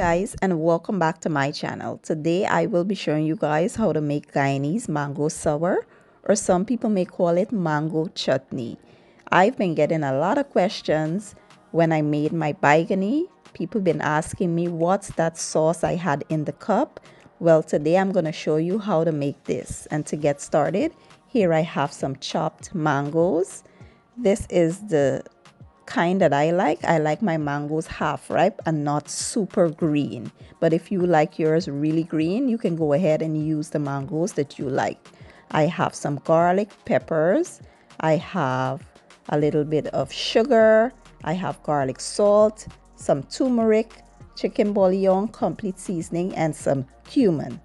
guys, and welcome back to my channel. Today I will be showing you guys how to make Guyanese mango sour, or some people may call it mango chutney. I've been getting a lot of questions when I made my bigani. People been asking me what's that sauce I had in the cup. Well, today I'm going to show you how to make this. And to get started, here I have some chopped mangoes. This is the kind that I like. I like my mangoes half ripe and not super green. But if you like yours really green, you can go ahead and use the mangoes that you like. I have some garlic, peppers. I have a little bit of sugar. I have garlic salt, some turmeric, chicken bouillon, complete seasoning, and some cumin.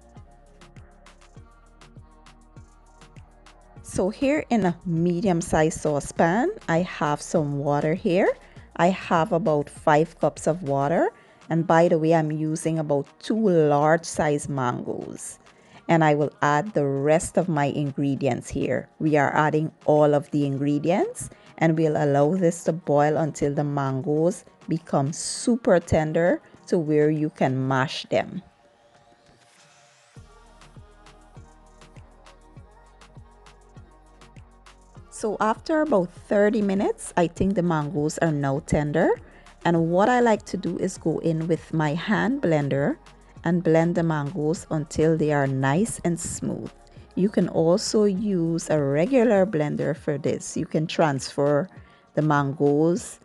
So here in a medium-sized saucepan, I have some water here. I have about 5 cups of water. And by the way, I'm using about 2 large-sized mangoes. And I will add the rest of my ingredients here. We are adding all of the ingredients, and we'll allow this to boil until the mangoes become super tender to where you can mash them. So after about 30 minutes, I think the mangoes are now tender. And what I like to do is go in with my hand blender and blend the mangoes until they are nice and smooth. You can also use a regular blender for this. You can transfer the mangoes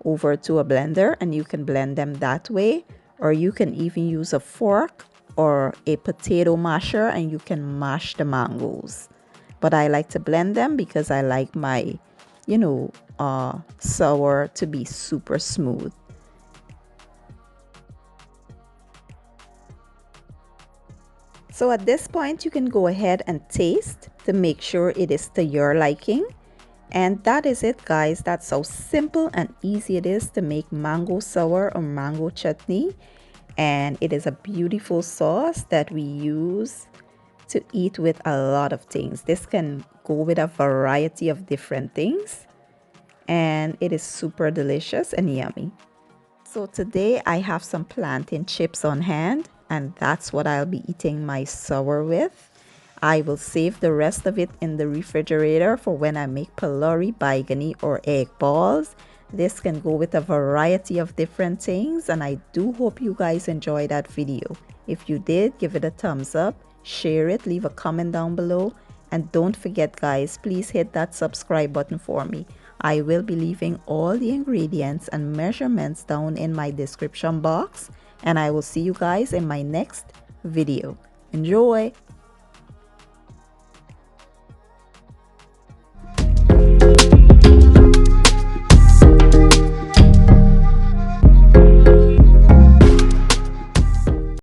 over to a blender and you can blend them that way. Or you can even use a fork or a potato masher and you can mash the mangoes. But I like to blend them because I like my, sour to be super smooth. So at this point, you can go ahead and taste to make sure it is to your liking. And that is it, guys. That's how simple and easy it is to make mango sour or mango chutney. And it is a beautiful sauce that we use to eat with a lot of things. This can go with a variety of different things, and it is super delicious and yummy. So today I have some plantain chips on hand, and that's what I'll be eating my sour with. I will save the rest of it in the refrigerator for when I make pilori, bigani, or egg balls. This can go with a variety of different things, and I do hope you guys enjoyed that video. If you did, give it a thumbs up, share it, leave a comment down below, and don't forget, guys, please hit that subscribe button for me. I will be leaving all the ingredients and measurements down in my description box, and I will see you guys in my next video. Enjoy!